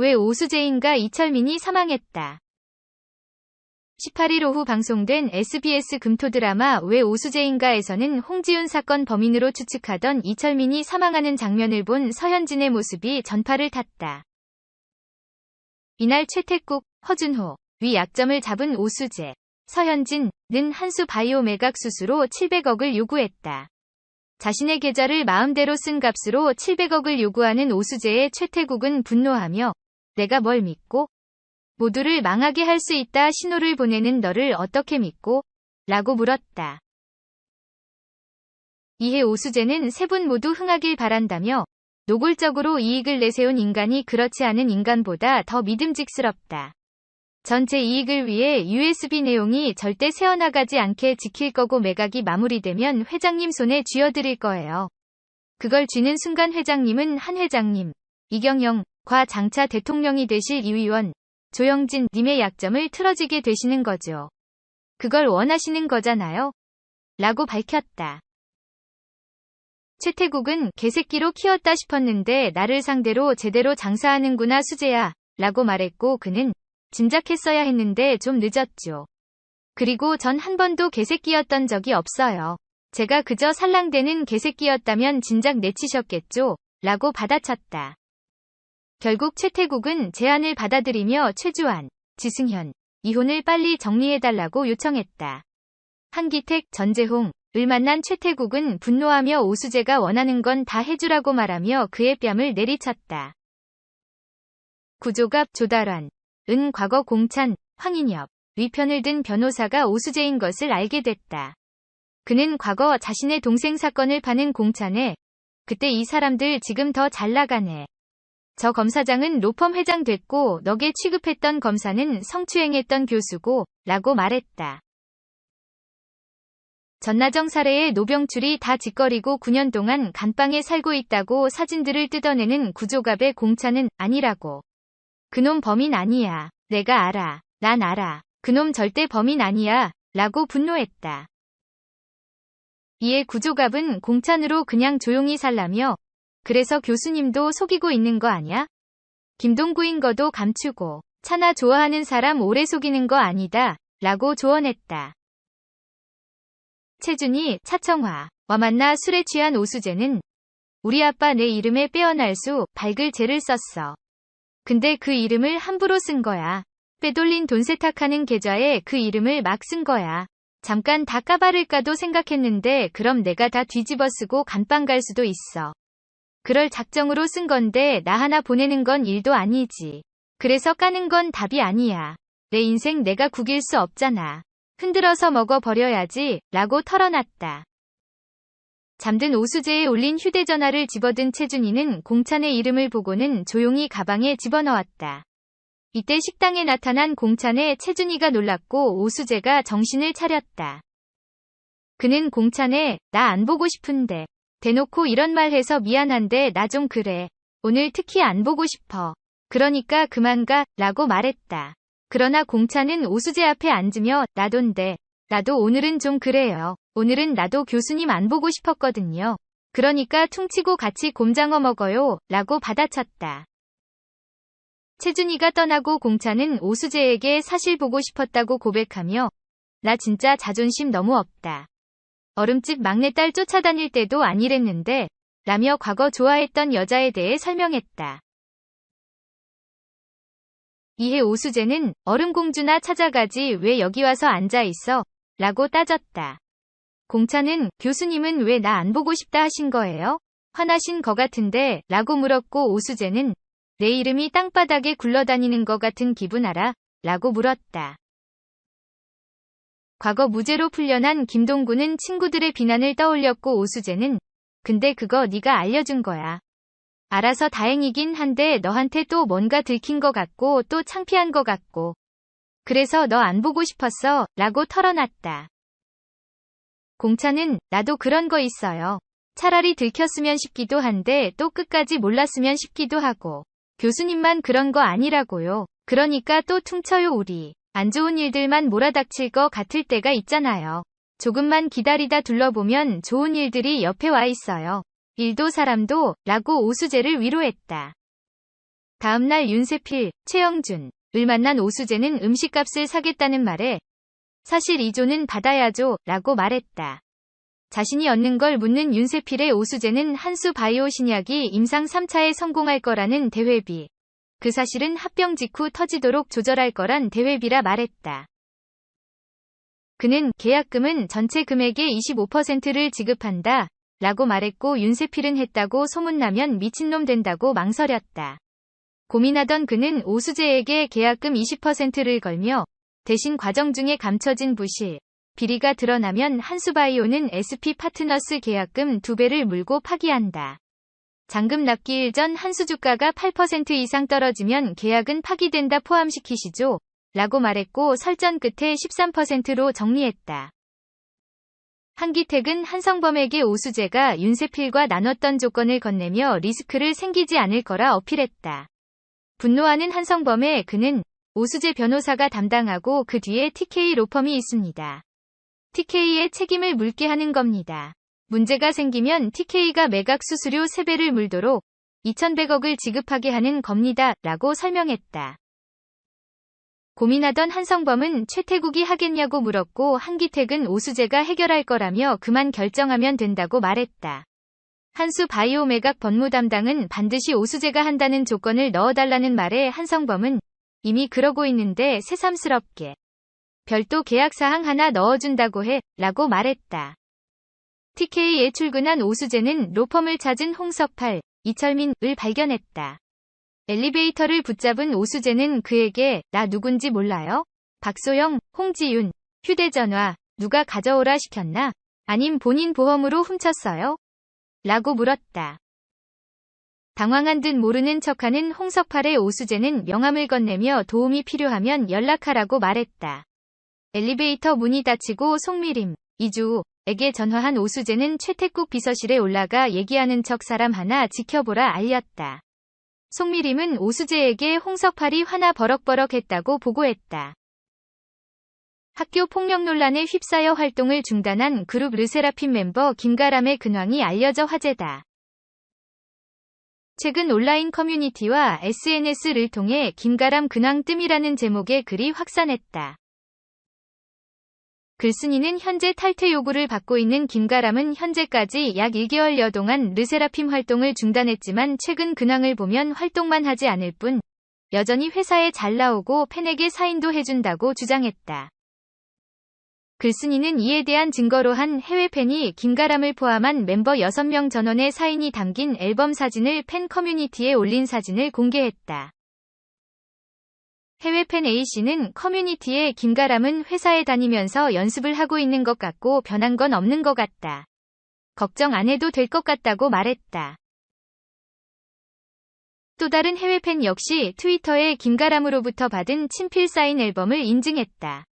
왜 오수재인가 이철민이 사망했다. 18일 오후 방송된 SBS 금토 드라마 왜 오수재인가에서는 홍지훈 사건 범인으로 추측하던 이철민이 사망하는 장면을 본 서현진의 모습이 전파를 탔다. 이날 최태국, 허준호, 위 약점을 잡은 오수재, 서현진은 한수 바이오 매각 수수로 700억을 요구했다. 자신의 계좌를 마음대로 쓴 값으로 700억을 요구하는 오수재의 최태국은 분노하며 내가 뭘 믿고? 모두를 망하게 할 수 있다 신호를 보내는 너를 어떻게 믿고? 라고 물었다. 이에 오수재는 세 분 모두 흥하길 바란다며 노골적으로 이익을 내세운 인간이 그렇지 않은 인간보다 더 믿음직스럽다. 전체 이익을 위해 USB 내용이 절대 새어나가지 않게 지킬 거고 매각이 마무리되면 회장님 손에 쥐어드릴 거예요. 그걸 쥐는 순간 회장님은 한 회장님, 이경영과 장차 대통령이 되실 이 의원, 조영진 님의 약점을 틀어지게 되시는 거죠. 그걸 원하시는 거잖아요. 라고 밝혔다. 최태국은 개새끼로 키웠다 싶었는데 나를 상대로 제대로 장사하는구나 수재야 라고 말했고 그는 진작했어야 했는데 좀 늦었죠. 그리고 전 한 번도 개새끼였던 적이 없어요. 제가 그저 살랑대는 개새끼였다면 진작 내치셨겠죠. 라고 받아쳤다. 결국 최태국은 제안을 받아들이며 최주환, 지승현, 이혼을 빨리 정리해달라고 요청했다. 한기택, 전재홍을 만난 최태국은 분노하며 오수재가 원하는 건 다 해주라고 말하며 그의 뺨을 내리쳤다. 구조갑 조달환 은 과거 공찬, 황인엽, 위편을 든 변호사가 오수재인 것을 알게 됐다. 그는 과거 자신의 동생 사건을 파는 공찬에 그때 이 사람들 지금 더 잘 나가네. 저 검사장은 로펌 회장 됐고 너게 취급했던 검사는 성추행했던 교수고 라고 말했다. 전나정 사례의 노병출이 다 짓거리고 9년 동안 간방에 살고 있다고 사진들을 뜯어내는 구조갑의 공찬은 아니라고. 그놈 범인 아니야. 내가 알아. 난 알아. 그놈 절대 범인 아니야. 라고 분노했다. 이에 구조갑은 공찬으로 그냥 조용히 살라며 그래서 교수님도 속이고 있는 거 아냐? 김동구인 거도 감추고 차나 좋아하는 사람 오래 속이는 거 아니다. 라고 조언했다. 최준희, 차청화와 만나 술에 취한 오수재는 우리 아빠 내 이름에 빼어날 수 밝을 죄를 썼어. 근데 그 이름을 함부로 쓴 거야. 빼돌린 돈 세탁하는 계좌에 그 이름을 막 쓴 거야. 잠깐 다 까바를까도 생각했는데 그럼 내가 다 뒤집어 쓰고 간방 갈 수도 있어. 그럴 작정으로 쓴 건데 나 하나 보내는 건 일도 아니지. 그래서 까는 건 답이 아니야. 내 인생 내가 구길 수 없잖아. 흔들어서 먹어버려야지 라고 털어놨다. 잠든 오수재에 올린 휴대전화를 집어든 최준희는 공찬의 이름을 보고는 조용히 가방에 집어넣었다. 이때 식당에 나타난 공찬에 최준희가 놀랐고 오수재가 정신을 차렸다. 그는 공찬에 나 안 보고 싶은데 대놓고 이런 말 해서 미안한데 나 좀 그래. 오늘 특히 안 보고 싶어. 그러니까 그만 가 라고 말했다. 그러나 공찬은 오수재 앞에 앉으며 나돈데 나도 오늘은 좀 그래요. 오늘은 나도 교수님 안 보고 싶었거든요. 그러니까 퉁치고 같이 곰장어 먹어요. 라고 받아쳤다. 최준희가 떠나고 공찬은 오수재에게 사실 보고 싶었다고 고백하며 나 진짜 자존심 너무 없다. 얼음집 막내딸 쫓아다닐 때도 아니랬는데 라며 과거 좋아했던 여자에 대해 설명했다. 이에 오수재는 얼음공주나 찾아가지 왜 여기 와서 앉아있어? 라고 따졌다. 공찬은 교수님은 왜 나 안 보고 싶다 하신 거예요? 화나신 거 같은데 라고 물었고 오수재는 내 이름이 땅바닥에 굴러다니는 거 같은 기분 알아? 라고 물었다. 과거 무죄로 풀려난 김동구는 친구들의 비난을 떠올렸고 오수재는 근데 그거 네가 알려준 거야. 알아서 다행이긴 한데 너한테 또 뭔가 들킨 거 같고 또 창피한 거 같고. 그래서 너 안 보고 싶었어. 라고 털어놨다. 공찬은 나도 그런 거 있어요. 차라리 들켰으면 싶기도 한데 또 끝까지 몰랐으면 싶기도 하고. 교수님만 그런 거 아니라고요. 그러니까 또 퉁쳐요 우리. 안 좋은 일들만 몰아닥칠 거 같을 때가 있잖아요. 조금만 기다리다 둘러보면 좋은 일들이 옆에 와 있어요. 일도 사람도 라고 오수재를 위로했다. 다음날 윤세필, 최영준을 만난 오수재는 음식값을 사겠다는 말에 사실 이조는 받아야죠 라고 말했다. 자신이 얻는 걸 묻는 윤세필의 오수재는 한수 바이오 신약이 임상 3차에 성공할 거라는 대회비, 그 사실은 합병 직후 터지도록 조절할 거란 대회비라 말했다. 그는 계약금은 전체 금액의 25%를 지급한다 라고 말했고 윤세필은 했다고 소문나면 미친놈 된다고 망설였다. 고민하던 그는 오수재에게 계약금 20%를 걸며 대신 과정 중에 감춰진 부실, 비리가 드러나면 한수바이오는 SP파트너스 계약금 2배를 물고 파기한다. 잔금 납기 일 전 한수주가가 8% 이상 떨어지면 계약은 파기된다 포함시키시죠 라고 말했고 설전 끝에 13%로 정리했다. 한기택은 한성범에게 오수재가 윤세필과 나눴던 조건을 건네며 리스크를 생기지 않을 거라 어필했다. 분노하는 한성범에 그는 오수재 변호사가 담당하고 그 뒤에 TK 로펌이 있습니다. TK의 책임을 물게 하는 겁니다. 문제가 생기면 TK가 매각 수수료 3배를 물도록 2,100억을 지급하게 하는 겁니다. 라고 설명했다. 고민하던 한성범은 최태국이 하겠냐고 물었고 한기택은 오수재가 해결할 거라며 그만 결정하면 된다고 말했다. 한수 바이오 매각 법무 담당은 반드시 오수재가 한다는 조건을 넣어달라는 말에 한성범은 이미 그러고 있는데 새삼스럽게 별도 계약사항 하나 넣어준다고 해 라고 말했다. TK에 출근한 오수재는 로펌을 찾은 홍석팔, 이철민을 발견했다. 엘리베이터를 붙잡은 오수재는 그에게 나 누군지 몰라요? 박소영, 홍지윤, 휴대전화 누가 가져오라 시켰나? 아님 본인 보험으로 훔쳤어요? 라고 물었다. 당황한 듯 모르는 척하는 홍석팔의 오수재는 명함을 건네며 도움이 필요하면 연락하라고 말했다. 엘리베이터 문이 닫히고 송미림, 이주호에게 전화한 오수재는 최태국 비서실에 올라가 얘기하는 척 사람 하나 지켜보라 알렸다. 송미림은 오수재에게 홍석팔이 화나 버럭버럭 했다고 보고했다. 학교 폭력 논란에 휩싸여 활동을 중단한 그룹 르세라핌 멤버 김가람의 근황이 알려져 화제다. 최근 온라인 커뮤니티와 SNS를 통해 김가람 근황 뜸이라는 제목의 글이 확산했다. 글쓴이는 현재 탈퇴 요구를 받고 있는 김가람은 현재까지 약 1개월여 동안 르세라핌 활동을 중단했지만 최근 근황을 보면 활동만 하지 않을 뿐 여전히 회사에 잘 나오고 팬에게 사인도 해준다고 주장했다. 글쓴이는 이에 대한 증거로 한 해외 팬이 김가람을 포함한 멤버 6명 전원의 사인이 담긴 앨범 사진을 팬 커뮤니티에 올린 사진을 공개했다. 해외 팬 A씨는 커뮤니티에 김가람은 회사에 다니면서 연습을 하고 있는 것 같고 변한 건 없는 것 같다. 걱정 안 해도 될 것 같다고 말했다. 또 다른 해외 팬 역시 트위터에 김가람으로부터 받은 친필 사인 앨범을 인증했다.